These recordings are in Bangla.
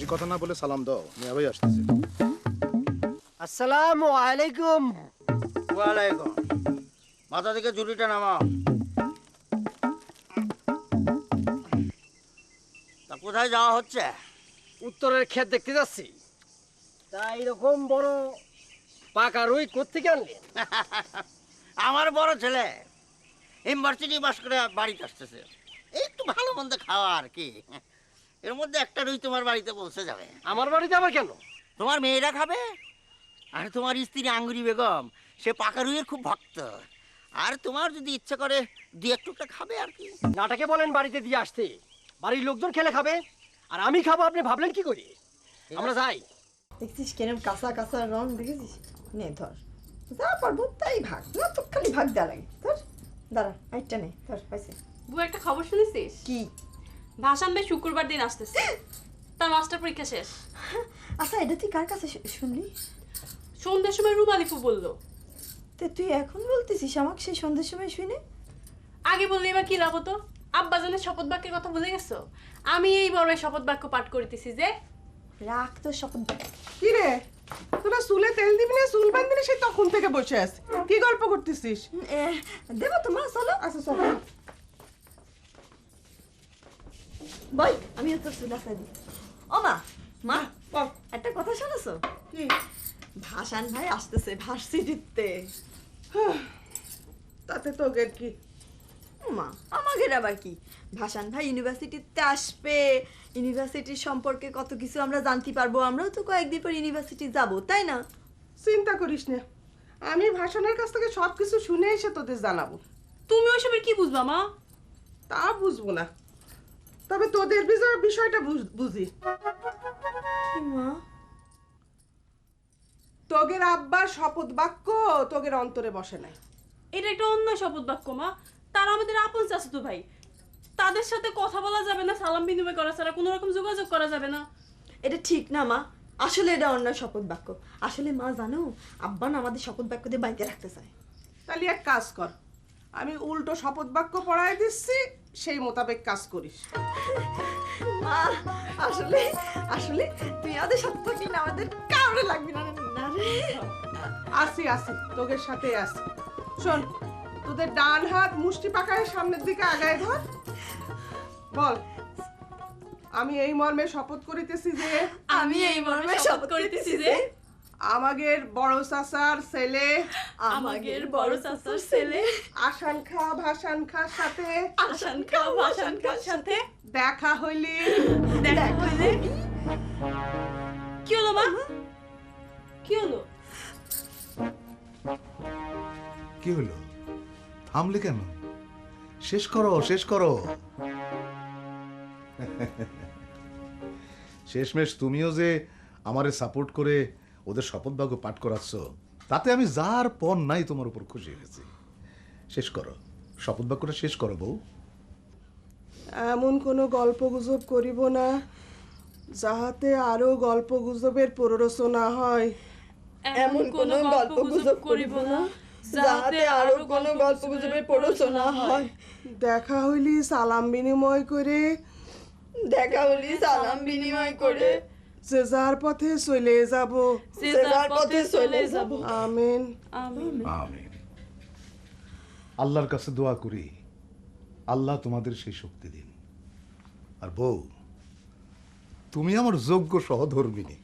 বেশি কথা না বলে সালাম দাও, মিয়া ভাই আসতেছে। আসসালামু আলাইকুম। ওয়ালাইকুম। মাথা থেকে ঝুড়িটা নামাও। তা কোথায় যাওয়া হচ্ছে? উত্তরের ক্ষেত দেখতে যাচ্ছি। তা এরকম বড় পাকা রুই কোত্থেকে আনলেন? আমার বড় ছেলে ইউনিভার্সিটি পাস করে বাড়িতে আসতেছে, এই একটু ভালো মন্দ খাওয়া আর কি। এর মধ্যে একটা রুই তোমার বাড়িতে পৌঁছে যাবে। আমার বাড়িতে আবার কেন? তোমার মেয়েরা খাবে, আর তোমার স্ত্রী আঙ্গুরি বেগম সে পাকা রুইয়ের খুব ভক্ত, আর তোমার যদি ইচ্ছে করে দু এক টুকটা খাবে আর কি। নাটাকে বলেন বাড়িতে দিয়ে আসতে, বাড়ির লোকজন খেলে খাবে আর আমি খাবো, আপনি ভাবলেন কি করি? আমরা যাই। দেখছিস কেরম কাঁচা কাঁচা রং দেখেছিস? নে ধর, যা পারবো তাই ভাগ, না তো খালি ভাগ দেওয়া লাগে। ধর, দাঁড়া, আইটা নে, ধর, পাইছে। বউ একটা খবর শুনেছিস? কি? ভাসান ভাই শুক্রবার দিন আসতেছে, তার মাস্টার পরীক্ষা শেষ। আচ্ছা, এটা তুই কার কাছে শুনলি? সন্ধ্যার সময় রুমালিফু বললো। তে তুই এখন বলতেছিস আমাকে সেই সন্ধ্যের সময় শুনে? আগে বললে এবার কি লাভ হতো? আব্বাজানের শপথ বাক্যের কথা ভুলে গেছো? আমি এই বড় শপথ বাক্য পাঠ করিতেছি যে রাখ তো শপথ। কি রে, তোরা চুলে তেল দিবি না চুল বাঁধবি না? সেই তখন থেকে বসে আছি, কি গল্প করতেছিস? দেবো তো মা, চলো। আচ্ছা চলো। বই, আমিও তো চুল আসা দিই। ও মা, মা বল। একটা কথা শোনাছো? কি? ভাসান ভাই আসতেছে ভার্সিটিতে। তাতে তোদের কি? মা, আমাদের আবার কি? ভাসান ভাই ইউনিভার্সিটিতে আসবে, ইউনিভার্সিটির সম্পর্কে কত কিছু আমরা জানতে পারবো। আমরাও তো কয়েকদিন পর ইউনিভার্সিটি যাব, তাই না? চিন্তা করিস না, আমি ভাষণের কাছ থেকে সব কিছু শুনে এসে তোদের জানাবো। তুমি ওইসবের কি বুঝবা মা? তা বুঝবো না, তবে তোদের বিষয়টা বুঝি। কি মা? তোগের আব্বার শপথ বাক্য তোগের অন্তরে বসে নাই। এটা একটা অন্য শপথ বাক্য মা, তারা আমাদের আপন চাচাতো ভাই, তাদের সাথে কথা বলা যাবে না, সালাম বিনিময় করা ছাড়া কোনো রকম যোগাযোগ করা যাবে না। এটা ঠিক না মা, আসলে এটা অন্য শপথ বাক্য। আসলে মা জানো, আব্বা না আমাদের শপথ বাক্য দিয়ে বাইতে রাখতে চায়। তাহলে এক কাজ কর, আমি উল্টো শপথ বাক্য পড়ায় দিচ্ছি, সেই মোতাবেক কাজ করিস। মা, আসলে আসলে তুই আমাদের সাথে থাকলে না আমাদের কাউরে লাগবে না না রে। আসি আসি, তোদের সাথে আসি। শোন, তোদের ডান হাত মুষ্টি পাকায় সামনের দিকে আগায় ধর। বল, আমি এই মর্মে শপথ করিতেছি যে আমি এই মর্মে শপথ করিতেছি যে আমাদের বড় চাচার ছেলে আমাদের বড় চাচার ছেলে আসান খা ভাসান খার সাথে আসান খা ভাসান খার সাথে দেখা হইলি। দেখা হইলে কি হলো মা? কি হলো? কি হলো? থামলে কেন? শেষ করো, শেষ করো। শেষমেশ তুমিও যে আমারে সাপোর্ট করে ওদের শপথ বাক্য পাঠ করাচ্ছ, তাতে আমি যার পণ নাই তোমার উপর খুশি হয়েছি। শেষ করো, শপথ বাক্যটা শেষ করো বউ। এমন কোনো গল্প গুজব করিব না যাহাতে আরো গল্প গুজবের প্ররোচনা হয়। এমন কোনো গল্প গুজব করিব না যাতে আরো কোনো গল্প গুজবের প্ররোচনা হয়। দেখা হইলি সালাম বিনিময় করে, দেখা হলি সালাম বিনিময় করে যে যার পথে চলে যাব। যে যার পথে চলে যাব। আমিন। আমিন। আমিন। আল্লাহর কাছে দোয়া করি, আল্লাহ তোমাদের সেই শক্তি দিন। আর বউ, তুমি আমার যোগ্য সহধর্মিনী।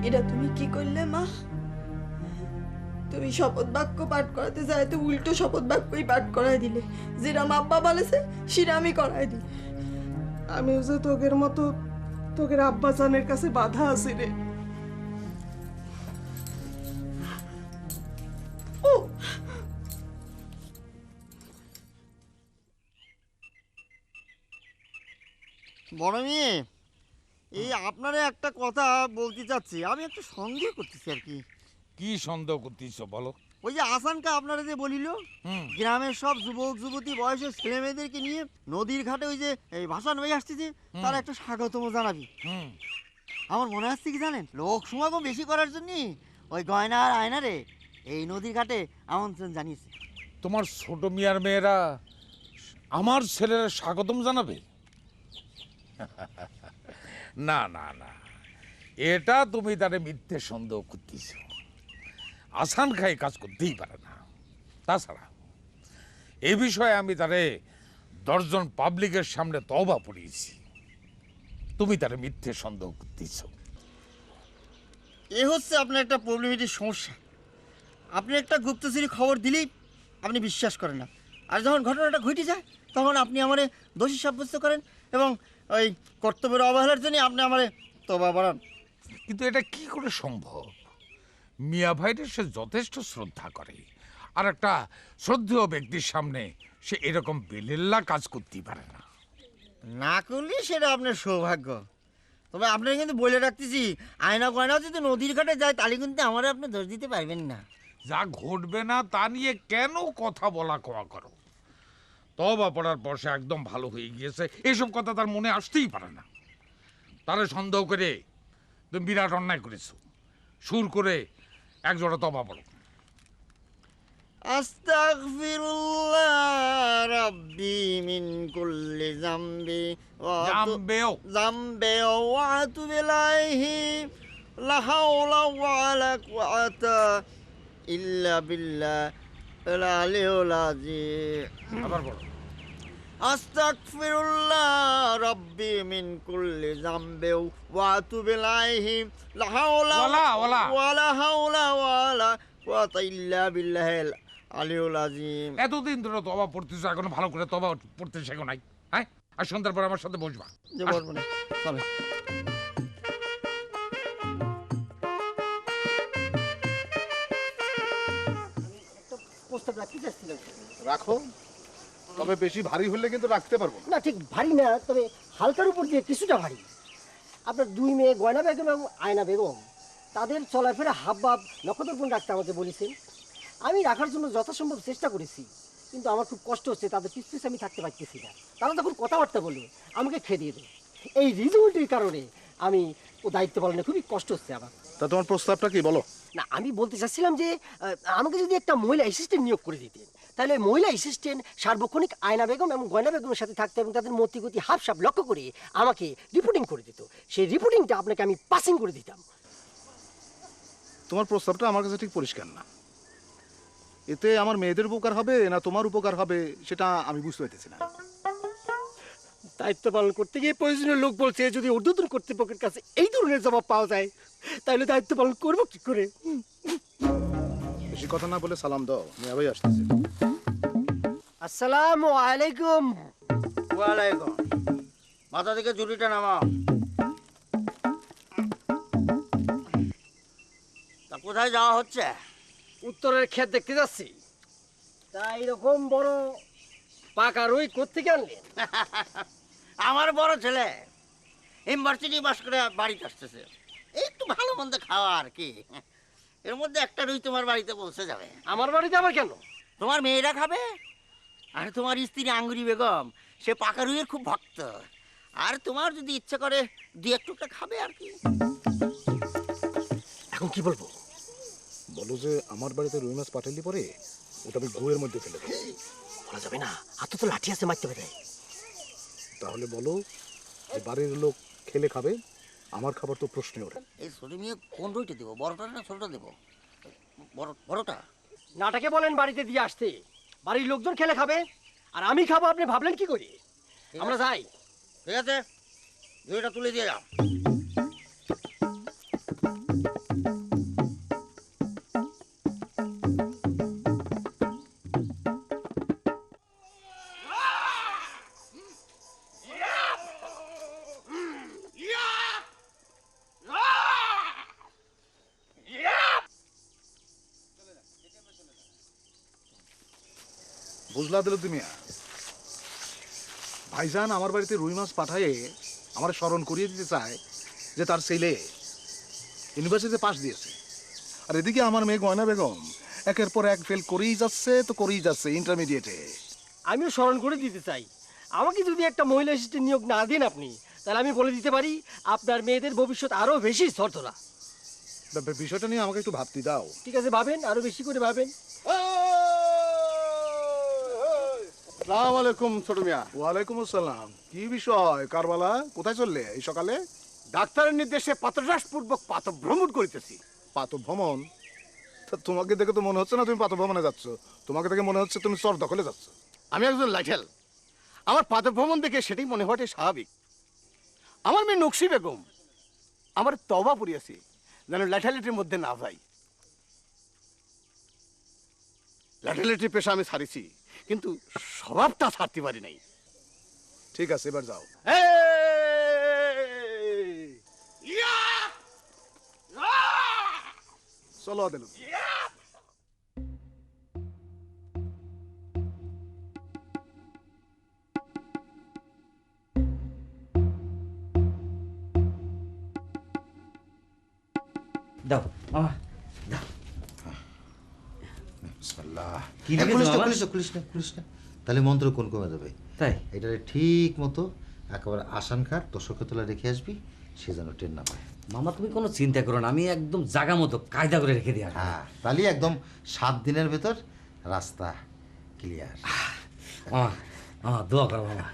এটা তুমি কি করলে মা? তুমি শপথ বাক্য পাঠ করাতে যাই তো উল্টো শপথ বাক্যই পাঠ করাই দিলে। যেটা আব্বা বলেছে সেটা আমি করাই দিই। আমি যে তোগের মতো তোগের আব্বাজানের কাছে বাধা আছি রে। ও বড় মেয়ে, এই আপনারা একটা কথা বলতে চাচ্ছি, আমি একটু সন্দেহ করতেছি আর কি। কি সন্দেহ করতেছ বলো? ওই যে আসানকা আপনারা যে বলিল, গ্রামের সব যুবক যুবতী বয়সের ছেলে মেয়েদেরকে নিয়ে নদীর ঘাটে ওই যে এই ভাসান হয়ে আসতেছে, তার একটা স্বাগতম জানাবি। আমার মনে হচ্ছে কি জানেন, লোক সমাগম বেশি করার জন্য ওই গয়না আর আয়নারে এই নদীর ঘাটে আমন্ত্রণ জানিয়েছে। তোমার ছোট মিয়ার মেয়েরা আমার ছেলের স্বাগতম জানাবে? না না না, এটা তুমি তারে মিথ্যে সন্দেহ করতেছ। আসান খাই কাজ করতেই পারে না। তাছাড়া এই বিষয়ে আমি তারে 10 জন পাবলিকের সামনে তওবা পড়িয়েছি। তুমি তারে মিথ্যে সন্দেহ করতেছ। এ হচ্ছে আপনার একটা প্রবলেমেটিক সমস্যা। আপনি একটা গুপ্তচুরি খবর দিলেই আপনি বিশ্বাস করেন না, আর যখন ঘটনাটা ঘটে যায় তখন আপনি আমারে দোষী সাব্যস্ত করেন এবং ওই কর্তব্যের অবহেলার জন্য আপনি আমারে তওবা বাড়ান। কিন্তু এটা কি করে সম্ভব? মিয়া ভাইরে সে যথেষ্ট শ্রদ্ধা করে, আর একটা শ্রদ্ধেয় ব্যক্তির সামনে সে এরকম বেলেল্লা কাজ করতেই পারে না। না করলে সেটা আপনার সৌভাগ্য। তবে আপনারা কিন্তু বলে রাখতেছি, আয়না গয়নাও যদি নদীর ঘাটে যায় তাহলে কিন্তু আমার আপনি দোষ দিতে পারবেন না। যা ঘটবে না তা নিয়ে কেন কথা বলা কোয়া করো? তবা পড়ার পর সে একদম ভালো হয়ে গিয়েছে, এসব কথা তার মনে আসতেই পারে না। তারা সন্দেহ করে তুমি বিরাট অন্যায় করেছো। সুর করে একজোড়া তবা পড়ো। আস্তাগফিরুল্লাহ রাব্বি মিন কুল্লি যামবি ওয়া আতুবু ইলাইহি লা হাওলা ওয়ালা কুওয়াতা ইল্লা বিল্লাহিল আলিয়্যিল আযীম। আবার বলো। আস্তাগফিরুল্লাহ রাব্বি মিন কুল্লি যামবি ওয়া আতুবু ইলাইহি লা হাওলা ওয়ালা হাওলা ওয়ালা কুওয়াতা ইল্লা বিল্লাহিল আলিয়্যিল আযীম। এতদিন ধরে তবা পড়তেছো, এখনো ভালো করে তবা পড়তে শেখো নাই? হ্যাঁ, আর সন্ধ্যার পর আমার সাথে বসবা। যে বলবো না, চলে। প্রস্তাব রাখতে চাচ্ছিলাম। রাখো, তবে বেশি ভারী হলে কিন্তু রাখতে পারবো না। না, ঠিক ভারী না, তবে হালকার উপর দিয়ে কিছুটা ভারী। আপনার 2 মেয়ে গয়না বেগম এবং আয়না বেগম, তাদের চলাফেরা হাবভাব নক্ষত্রপূর্ণ রাখতে আমাকে বলেছেন। আমি রাখার জন্য যথাসম্ভব চেষ্টা করেছি, কিন্তু আমার খুব কষ্ট হচ্ছে, তাদের পিছ পিছে আমি থাকতে পারতেছি না। তারা যখন কথাবার্তা বলে আমাকে খেদিয়ে দেয়। এই রিজল্টের কারণে আমি ও দায়িত্ব পালনে খুবই কষ্ট হচ্ছে আমার। তা তোমার প্রস্তাবটা কি বলো? না, আমি বলতে চাচ্ছিলাম যে আমাকে যদি একটা মহিলা অ্যাসিস্ট্যান্ট নিয়োগ করে দিতেন, তাহলে মহিলা অ্যাসিস্ট্যান্ট সার্বক্ষণিক আয়না বেগম এবং গয়না বেগমের সাথে থাকতে এবং তাদের মতিগতি হাফসাপ লক্ষ্য করে আমাকে রিপোর্টিং করে দিত। সেই রিপোর্টিংটা আপনাকে আমি পাসিং করে দিতাম। তোমার প্রস্তাবটা আমার কাছে ঠিক পরিষ্কার না। এতে আমার মেয়েদের উপকার হবে না তোমার উপকার হবে সেটা আমি বুঝতে পারতেছি না। দায়িত্ব পালন করতে গিয়ে প্রয়োজনীয় লোক বলছে, যদি ঊর্ধ্বতন কর্তৃপক্ষের কাছে এই ধরনের জবাব পাওয়া যায় তাহলে দায়িত্ব পালন করবো কি করে? বেশি কথা না বলে সালাম দাও, মিয়া ভাই আসতেছে। আসসালামু আলাইকুম। ওয়ালাইকুম। মাথা থেকে জুড়িটা নামাও। তা কোথায় যাওয়া হচ্ছে? উত্তরের ক্ষেত দেখতে যাচ্ছি। তা এরকম বড় পাকা রুই কোত্থেকে আনলেন? আমার বড় ছেলে ইউনিভার্সিটি পাস করে বাড়িতে আসতেছে, একটু ভালো মন্দ খাওয়া আর কি। এর মধ্যে একটা রুই তোমার বাড়িতে পৌঁছে যাবে। আমার বাড়িতে আবার কেন? তোমার মেয়েরা খাবে, আর তোমার স্ত্রী আঙ্গুরি বেগম সে পাকা রুইয়ের খুব ভক্ত, আর তোমার যদি ইচ্ছে করে 2-1 টুকরা খাবে আর কি। এখন কি বলবো? বলো যে আমার বাড়িতে রুই মাছ পাঠালি পরে ওটা আমি গুয়ের মধ্যে ফেলে দেবো। বলা যাবে না, হাতে তো লাঠি আছে, মারতে পারে। তাহলে বলো যে বাড়ির লোক খেলে খাবে, আমার খাবার তো প্রশ্নই ওঠে। এই ছোট মেয়ে কোন রুইটা দেবো, বড়টা না ছোটটা দেবো? বড়টা। নাটাকে বলেন বাড়িতে দিয়ে আসতে, বাড়ির লোকজন খেলে খাবে আর আমি খাবো, আপনি ভাবলেন কি করি? আমরা যাই। ঠিক আছে, রুইটা তুলে দিয়ে যাও। বুঝলা দিল তুমি? ভাইজান আমার বাড়িতে রুই মাছ পাঠায়ে আমার স্মরণ করিয়ে দিতে চায় যে তার ছেলে ইউনিভার্সিটিতে পাশ দিয়েছে, আর এদিকে আমার মেয়ে গয়না বেগম একের পর এক ফেল করেই যাচ্ছে ইন্টারমিডিয়েটে। আমিও স্মরণ করে দিতে চাই, আমাকে যদি একটা মহিলা অ্যাসিস্ট্যান্ট নিয়োগ না দেন আপনি, তাহলে আমি বলে দিতে পারি আপনার মেয়েদের ভবিষ্যৎ আরো বেশি ঝরঝরা। বিষয়টা নিয়ে আমাকে একটু ভাবতে দাও। ঠিক আছে, ভাবেন, আরো বেশি করে ভাবেন। আসসালামু আলাইকুম ছোট মিয়া। ওয়ালাইকুম আসসালাম। কি বিষয় কারবালা, কোথায় চললে এই সকালে? ডাক্তারের নির্দেশে পাতরাসপূর্বক পাত ভ্রমণ করিতেছি। পাত ভ্রমণ? তা তোমাকে দেখে তো মনে হচ্ছে না তুমি পাত ভ্রমণে যাচ্ছ, তোমাকে দেখে মনে হচ্ছে তুমি চর দখলে যাচ্ছ। আমি একজন লাঠেল, আমার পাত ভ্রমণ দেখে সেটাই মনে হওয়াটাই স্বাভাবিক। আমার মেয়ে নকশি বেগম আমার তবা পড়িয়াছে যেন ল্যাঠালেটির মধ্যে না যাই। ল্যাঠালেটির পেশা আমি ছাড়িছি, কিন্তু স্বভাবটা ছাড়তে পারি নাই। ঠিক আছে, এবার যাও। চলো আদেল। দাও মামা দাও। কি খুলিস না তাহলে মন্ত্র কোন কমে যাবে। তাই এটা ঠিক মতো একেবারে আসান খাট তোষকে তোলা রেখে আসবি, সে যেন ট্রেন না পায়। মামা তুমি কোনো চিন্তা করো না, আমি একদম জাগা মতো কায়দা করে রেখে দিই। হ্যাঁ, তাহলে একদম 7 দিনের ভেতর রাস্তা ক্লিয়ার। মামা মামা দোয়া করো মামা,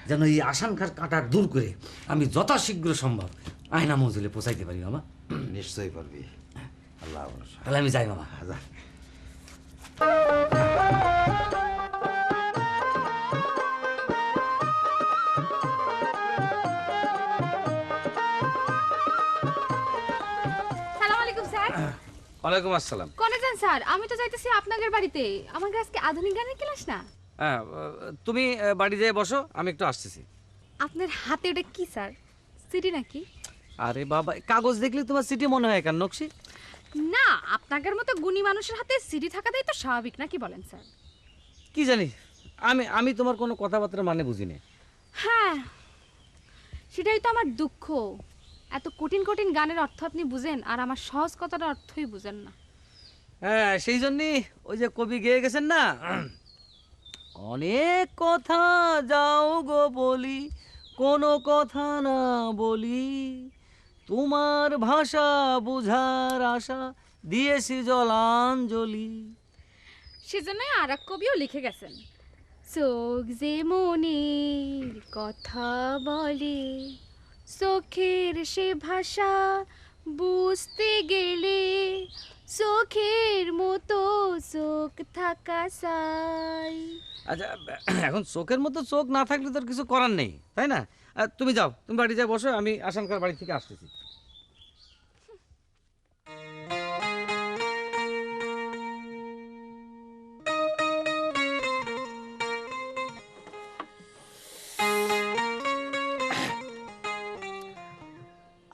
যেন এই আসান খাট কাটা দূর করে আমি যথাশীঘ্র সম্ভব আয়না মঞ্জিলে পৌঁছাইতে পারি মামা। নিশ্চয়ই পারবি, আল্লাহ ভরসা। তাহলে আমি যাই মামা। যা। সালাম আলাইকুম স্যার। ওয়ালাইকুম আসসালাম। কোনে যান স্যার? আমি তো যাইতেছি আপনাদের বাড়িতে। আমার আজকে আধুনিক গানের ক্লাস না। হ্যাঁ, তুমি বাড়ি যেয়ে বসো, আমি একটু আসতেছি। আপনার হাতে ওটা কি স্যার? সিডি নাকি? আরে বাবা, কাগজ দেখলে তোমার সিটি মনে হয় কেন নকশি? না, আপনাদের মতো গুণী মানুষের হাতে সিডি থাকাটাই তো স্বাভাবিক নাকি বলেন স্যার? কি জানি, আমি তোমার কোনো কথাবার্তার মানে বুঝি না। হ্যাঁ, সেটাই তো আমার দুঃখ। এত কঠিন কঠিন গানের অর্থ আপনি বুঝেন, আর আমার সহজ কথার অর্থই বুঝেন না। হ্যাঁ, সেই জন্যই ওই যে কবি গেয়ে গেছেন না, অনেক কথা যাও গো বলি, কোনো কথা না বলি, তোমার ভাষা বুঝার আশা দিয়েছি জলাঞ্জলি। সেজন্যই আর এক কবিও লিখে গেছেন, চোখ যে মনের কথা বলে, চোখের সে ভাষা বুঝতে গেলে, চোখের মতো চোখ থাকা চাই। আচ্ছা, এখন চোখের মতো চোখ না থাকলে তো আর কিছু করার নেই, তাই না? তুমি যাও, তুমি বাড়ি যাও বসো, আমি আসানকার বাড়ি থেকে আসতেছি।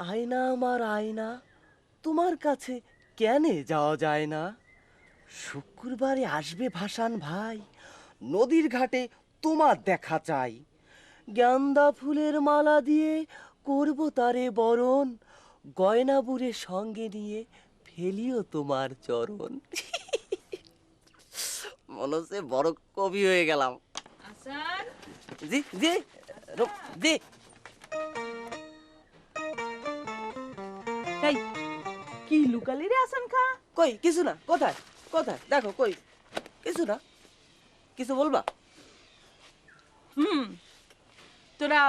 আয়না আমার আয়না, তোমার কাছে কেন যাওয়া যায় না? শুক্রবারে আসবে ভাসান ভাই, নদীর ঘাটে তোমার দেখা চাই। গাঁদা ফুলের মালা দিয়ে করব তারে বরণ, গয়না বুড়ে সঙ্গে নিয়ে ফেলিও তোমার চরণ। মনে হচ্ছে বড় কবি হয়ে গেলাম। জি জি জি। কি লুকালি রে আসান খা? কই কিছু না। কোথায় কোথায় দেখো, কই কিছু না। কিছু বলবা? তোরা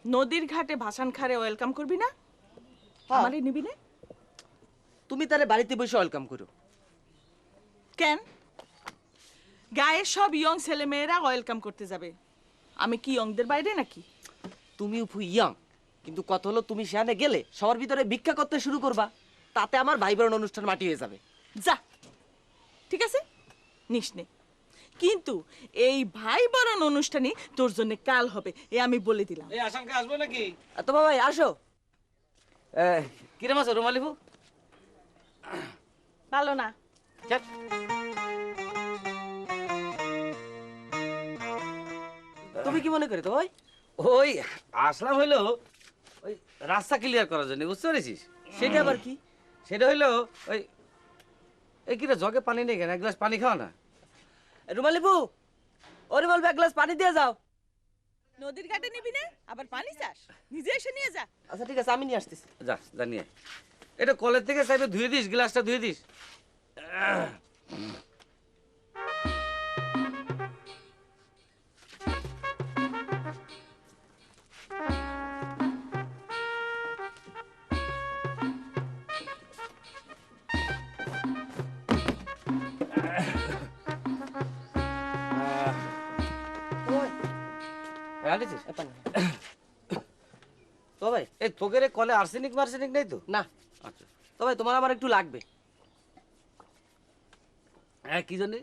নদীর ঘাটে ভাসান খারে ওয়েলকাম করবি না? আমারে নিবি না? তুমি তারে বাড়িতে বসে ওয়েলকাম করো কেন? গায়ের সব ইয়ং ছেলে মেয়েরা ওয়েলকাম করতে যাবে, আমি কি ইয়ংদের বাইরে নাকি? তুমি উফু ইয়াং, কিন্তু কথা হলো তুমি সেখানে গেলে সবার ভিতরে ভিক্ষা করতে শুরু করবা, তাতে আমার ভাই বোন অনুষ্ঠান মাটি হয়ে যাবে। যা, ঠিক আছে নিস নে, কিন্তু এই ভাই বরণ অনুষ্ঠানই তোর জন্য কাল হবে, এ আমি বলে দিলাম। এই আসানকা আসবো নাকি? তো ভাই আসো। কিরম আছো রুমালিবু? ভালো না। তুমি কি মনে করে তো ভাই? ওই আসলাম হইলো ওই রাস্তা ক্লিয়ার করার জন্য, বুঝতে পেরেছিস? সেটা আবার কি? সেটা হইলো ওই এই কিরা জগে পানি নেই কেন, এক গ্লাস পানি খাও না। রুমালিবু, ওরে বলবে এক গ্লাস পানি দিয়ে যাও। নদীর ঘাটে নিবি না, আবার পানি চাস, নিজে এসে নিয়ে যা। আচ্ছা ঠিক আছে, আমি নিয়ে আসতেছি। যা জানিয়ে এটা কলের থেকে চাইবে ধুয়ে দিস, গ্লাসটা ধুয়ে দিস। আনিছিস তো ভাই এই তোকে রে কলে আর্সেনিক মার্সেনিক নেই তো? না। আচ্ছা তো ভাই তোমার আমার একটু লাগবে। হ্যাঁ কি জন্যে?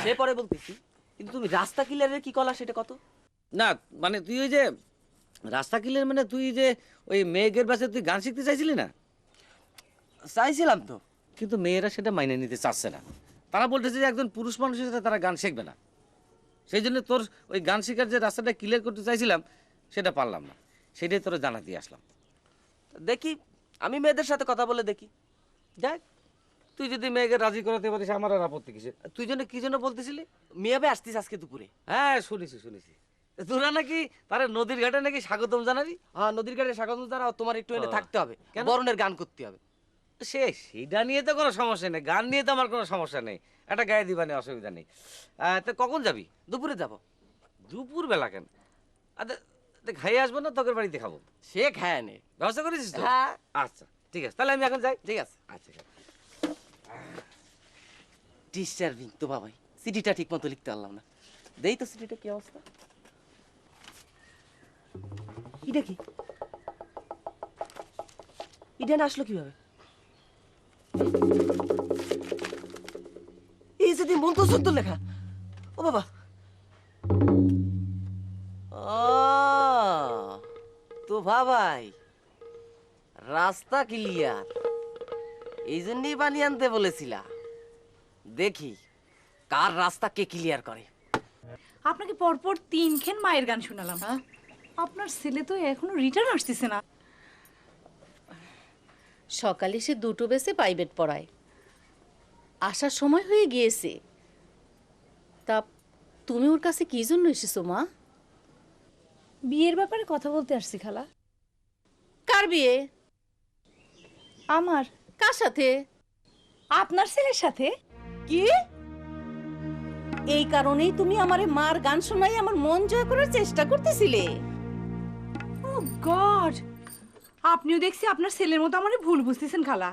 সে পরে বলতেছি, কিন্তু তুমি রাস্তা ক্লিয়ারের কি কলা সেটা কত? না মানে তুই ওই যে রাস্তা কিলের মানে তুই যে ওই মেয়েদের বাসে তুই গান শিখতে চাইছিলি না? চাইছিলাম তো, কিন্তু মেয়েরা সেটা মাইনে নিতে চাচ্ছে না। তারা বলতেছে যে একজন পুরুষ মানুষের সাথে তারা গান শিখবে না। সেই জন্য তোর ওই গান শেখার যে রাস্তাটা ক্লিয়ার করতে চাইছিলাম সেটা পারলাম না, সেটাই তোরা জানাতে আসলাম। দেখি আমি মেয়েদের সাথে কথা বলে দেখি। দেখ তুই যদি মেয়েকে রাজি করাতে পারিস আমার আর আপত্তি কিসে। তুই জন্য কি জন্য বলতেছিলি? মেয়ে ভাই আসতিস আজকে দুপুরে। হ্যাঁ শুনেছি শুনেছি, তোরা নাকি তারা নদীর ঘাটে নাকি স্বাগতম জানাবি? হ্যাঁ, নদীর ঘাটে স্বাগত জানাও, তোমার একটু এনে থাকতে হবে, কেন? বরণের গান করতে হবে। সেটা নিয়ে তো কোনো সমস্যা নেই, গান নিয়ে তো আমার কোনো সমস্যা নেই, একটা গায়ে দিবানি অসুবিধা নেই। তা কখন যাবি? দুপুরে যাব। দুপুর বেলা কেন? খাইয়ে আসবো না তোকের বাড়িতে খাবো? সে খায় নে। ব্যবস্থা করেছিস তো? হ্যাঁ। আচ্ছা ঠিক আছে, তাহলে আমি এখন যাই। ঠিক আছে। আচ্ছা ডিস্টার্বিং তো বাবাই, সিটিটা ঠিক মতো লিখতে পারলাম না। দেই তো সিটিটা কি অবস্থা। এটা কি? এটা না আসলো কিভাবে? এই যদি মন্ত্র সত্য লেখা। ও বাবা, তো ভাবাই রাস্তা ক্লিয়ার, এই জন্যই বানিয়ে আনতে বলেছিলা। দেখি কার রাস্তা কে ক্লিয়ার করে। আপনাকে পরপর 3 মায়ের গান শোনালাম। হ্যাঁ, আপনার ছেলে তো এখনো রিটার্ন আসতেছে না। সকালে সে 2টো বেসে প্রাইভেট পড়ায়, আসার সময় হয়ে গিয়েছে। তা তুমি ওর কাছে কি জন্য এসেছো মা? বিয়ের ব্যাপারে কথা বলতে আসছি খালা। কার বিয়ে? আমার। কার সাথে? আপনার ছেলের সাথে। কি? এই কারণেই তুমি আমারে মার গান শোনাই আমার মন জয় করার চেষ্টা করতেছিলে? ও গড, আপনিও দেখছি আপনার ছেলের মতো আমারে ভুল বুঝতেছেন খালা।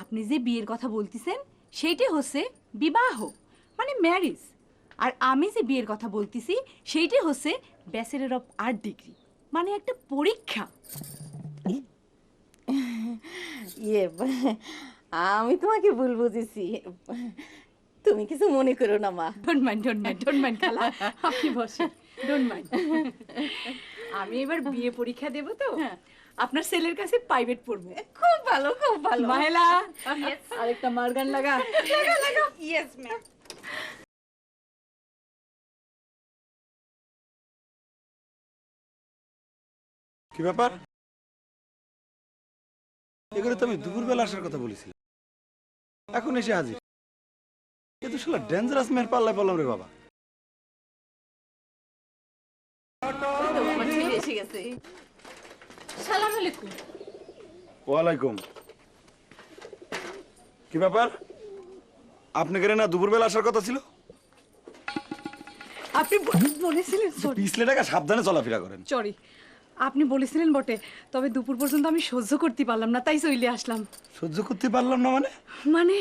আপনি যে বিয়ের কথা বলতেছেন সেইটাই হচ্ছে বিবাহ, মানে ম্যারেজ। আর আমি যে বিয়ের কথা বলতেছি সেইটাই হচ্ছে ব্যাচেলর অফ আর্ট ডিগ্রি, মানে একটা পরীক্ষা। ইয়ে, আমি তোমাকে ভুল বুঝেছি, তুমি কিছু মনে করো না মা। Don't mind, don't mind, don't mind খালা, আপনি বসেন, ডোন্ট মাইন্ড। আমি এবার বিয়ে পরীক্ষা দেব তো, আপনার ছেলের কাছে প্রাইভেট পড়বো। খুব ভালো, খুব ভালো। মাহেলা, আরেকটা মার গান লাগা। লাগা লাগা। Yes ma'am. কি ব্যাপার? এগুলো তো আমি দুপুরবেলা আসার কথা বলেছিলাম, এখন এসে হাজির। এ তো শালা ডেঞ্জারাস মেয়ের পাল্লায় পড়লাম রে বাবা। আমার ছেলে এসে গেছে। সালাম আলাইকুম। ওয়ালাইকুম। কি ব্যাপার? আপনি কেন না দুপুরবেলা আসার কথা ছিল? আপনি বলেছিলেন, পিছলেটাকে সাবধানে চলাফেরা করেন। সরি, আপনি বলেছিলেন বটে, তবে দুপুর পর্যন্ত আমি সহ্য করতে পারলাম না, তাই চলে আসলাম। সহ্য করতে পারলাম না মানে? মানে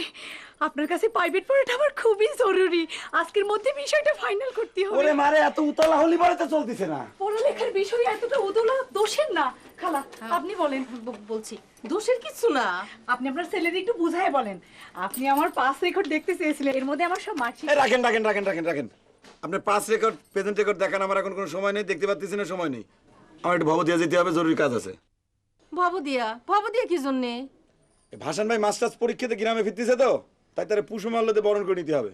আপনার কাছে প্রাইভেট পড়াটা আমার খুবই জরুরি, আজকের মধ্যে বিষয়টা ফাইনাল করতে হবে। ওরে মারে, এত উতলা হলি বাড়িতে চলতেছে না। পড়ালেখার বিষয় এতটা উদলা দোষের না খালা, আপনি বলেন। বলছি দোষের কিছু না। আপনি আপনার ছেলের একটু বুঝায় বলেন। আপনি আমার পাস রেকর্ড দেখতে চেয়েছিলেন, এর মধ্যে আমার সব মার্কশিট। রাখেন রাখেন রাখেন রাখেন রাখেন। আপনার পাস রেকর্ড, প্রেজেন্ট রেকর্ড দেখান আমার এখন কোনো সময় নেই, দেখতে পাচ্ছি না, সময় নেই। আমার একটু ভবদিয়া যেতে হবে, জরুরি কাজ আছে। ভবদিয়া কি জন্যে? ভাসান ভাই মাস্টার্স পরীক্ষাতে গ্রামে ফিরতেছে তো, তাই তারা পুষমাল্যতে বরণ করে নিতে হবে।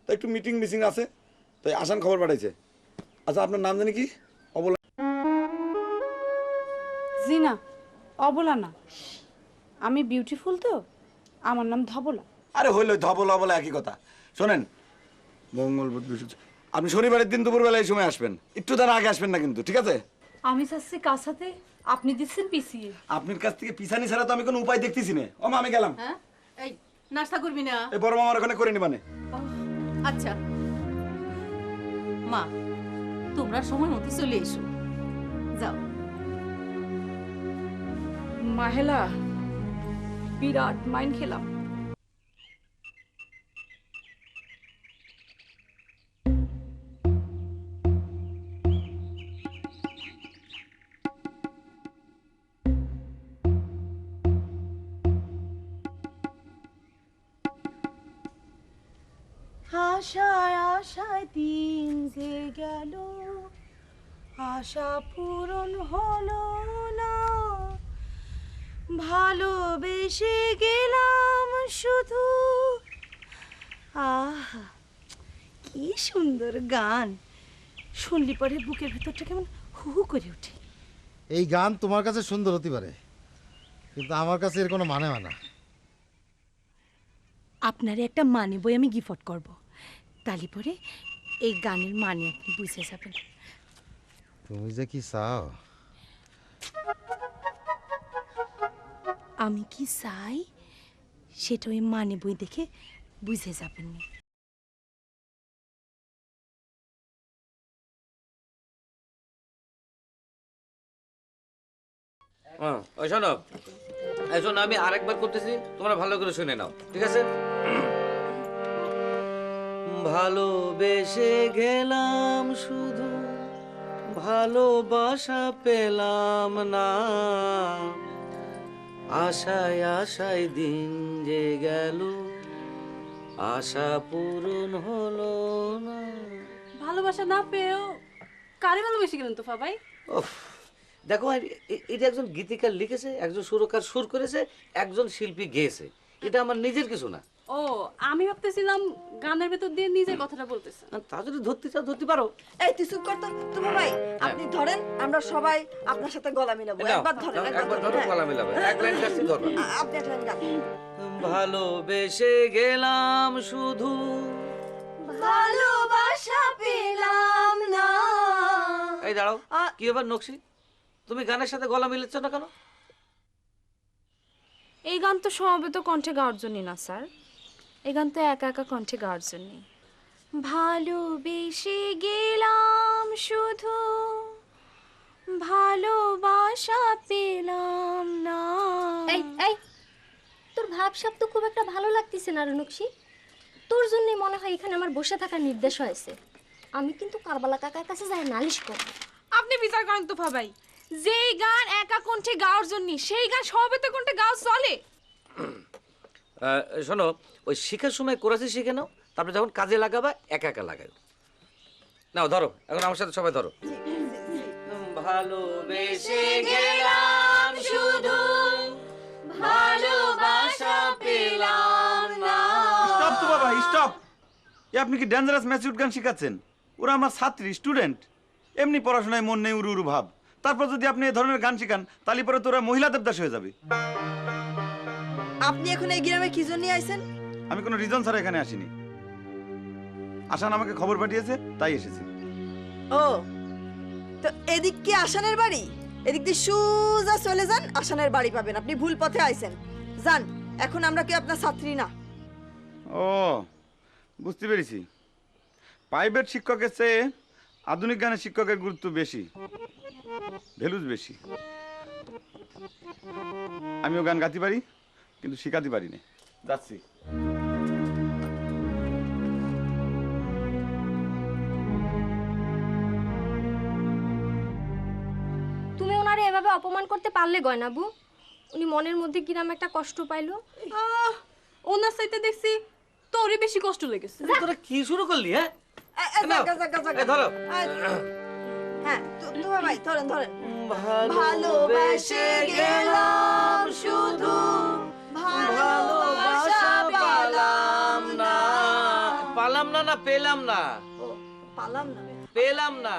তাই একটু মিটিং মিসিং আছে, তাই আসান খবর পাঠাইছে। আচ্ছা আপনার নাম জানি কি? অবলা। জি না, অবলা না, আমি বিউটিফুল তো, আমার নাম ধবলা। আরে হইল, ধবলা অবলা একই কথা। শোনেন, মঙ্গল বুধ বৃহস্পতি, আপনি শনিবারের দিন দুপুরবেলা এই সময় আসবেন, একটু তার আগে আসবেন না কিন্তু, ঠিক আছে? আমি চাচ্ছি কার সাথে, আপনি দিচ্ছেন পিছিয়ে। আপনার কাছ থেকে পিছানি ছাড়া তো আমি কোনো উপায় দেখতেছি না। ও মা, আমি গেলাম। হ্যাঁ, এই নাস্তা করবি না? এই বড় মামার ওখানে করে নিবানে। আচ্ছা মা, তোমরা সময় মতো চলে এসো, যাও। মাহেলা, বিরাট মাইন্ড খেলাম। আশায় দিন যে গেল, আশা পূরণ হলো না, ভালোবেসে গেলাম শুধু। আহা কি সুন্দর গান, শুনলি পরে বুকের ভেতরটা কেমন হু হু করে ওঠে। এই গান তোমার কাছে সুন্দর হতে পারে, কিন্তু আমার কাছে এর কোনো মানে হয় না। আপনারে একটা মানে বই আমি গিফট করব, তালি পরে এই গানের মানে আপনি বুঝে যাবেন। তুমি যে কি চাও। আমি কি চাই সেটা ওই মানে বই দেখে বুঝে যাবেন। ওই শোনো, এই শোনো, আমি আরেকবার করতেছি, তোমরা ভালো করে শুনে নাও, ঠিক আছে? ভালোবেসে গেলাম শুধু, ভালোবাসা পেলাম না, আশায় আশায় দিন যে গেল, আশা পূরণ হলো না। ভালোবাসা না পেয়েও কারে ভালোবেসে গেলেন তোফা ভাই? ওফ, দেখো এটা একজন গীতিকার লিখেছে, একজন সুরকার সুর করেছে, একজন শিল্পী গেয়েছে, এটা আমার নিজের কিছু না। ও, আমি ভাবতেছিলাম গানের ভেতর দিয়ে নিজের কথাটা বলতেছে। তা যদি ধরতে চাও ধরতে পারো। এই তুই চুপ কর তো, তুমি ভাই আপনি ধরেন, আমরা সবাই আপনার সাথে গলা মিলাবো। একবার ধরেন, একবার ধরো, গলা মেলাবে, এক লাইন গাচ্ছি ধরবা। আপনি একটা লাইন গান। ভালোবেসে গেলাম শুধু, ভালোবাসা পেলাম না। এই দাঁড়াও, কি ব্যাপার নকশি, তুমি গানের সাথে গলা মিলাচ্ছ না কেন? এই গান তো সমবেত কণ্ঠে গাওয়ার জন্যই না স্যার, এই গান তো একা একা কণ্ঠে গাওয়ার জন্যই। ভালোবেসে গেলাম শুধু, ভালোবাসা পেলাম না। এই এই তোর ভাবসাব তো খুব একটা ভালো লাগতেছে না রুনুকসি, তোর জন্যই মনে হয় এখানে আমার বসে থাকার নির্দেশ হয়েছে। আমি কিন্তু কারবালা কাকার কাছে যাই নালিশ করব। আপনি বিচার করেন তো ভাই, যেই গান একা কণ্ঠে গাওয়ার জন্য সেই গান সমবেত কণ্ঠে গাওয়া চলে? শোনো, ওই শিখার সময় কোরাসি শিখে নাও, তারপরে যখন কাজে লাগাবা একা একা লাগাও। নাও ধরো, এখন আমার সাথে সবাই ধরো। ভালোবেসে গেলাম শুধু, ভালোবাসা পেলাম না। স্টপ তো বাবা, স্টপ। এ আপনি কি ডেঞ্জারাস ম্যাচিউর গান শিখাচ্ছেন? ওরা আমার ছাত্রী, স্টুডেন্ট, এমনি পড়াশোনায় মন নেই, উরু উরু ভাব। তারপর যদি আপনি এই ধরনের গান শিখান, তাহলে পরে তোরা মহিলা দেবদাস হয়ে যাবে। আপনি এখন এই গ্রামে কি জন্য আইছেন? আমি কোনো রিজন ছাড়া এখানে আসিনি। আশান আমাকে খবর পাঠিয়েছে, তাই এসেছি। ও, তো এদিক কি আসানের বাড়ি? এদিক দিয়ে সোজা চলে যান, আসানের বাড়ি পাবেন। আপনি ভুল পথে আইছেন, যান। এখন আমরা কি আপনার ছাত্রী না? ও, বুঝতে পেরেছি। প্রাইভেট শিক্ষকের চেয়ে আধুনিক গানের শিক্ষকের গুরুত্ব বেশি, ভ্যালুজ বেশি। আমিও গান গাইতে পারি, কিন্তু শিখাতে পারি না। যাচ্ছি। তুমি ওনারে এভাবে অপমান করতে পারলে গয়নাবু? উনি মনের মধ্যে কিরাম একটা কষ্ট পাইলো। ওনার সাইতে দেখছি তোরই বেশি কষ্ট লেগেছে। তোরা কি শুরু করলি? হ্যাঁ ধরো। হ্যাঁ তোমার ভাই ধরেন ধরেন। ভালোবেসে গেলাম শুধু, ভালোবাসা পেলাম না। পালাম না, না পেলাম না, পালাম না, পেলাম না।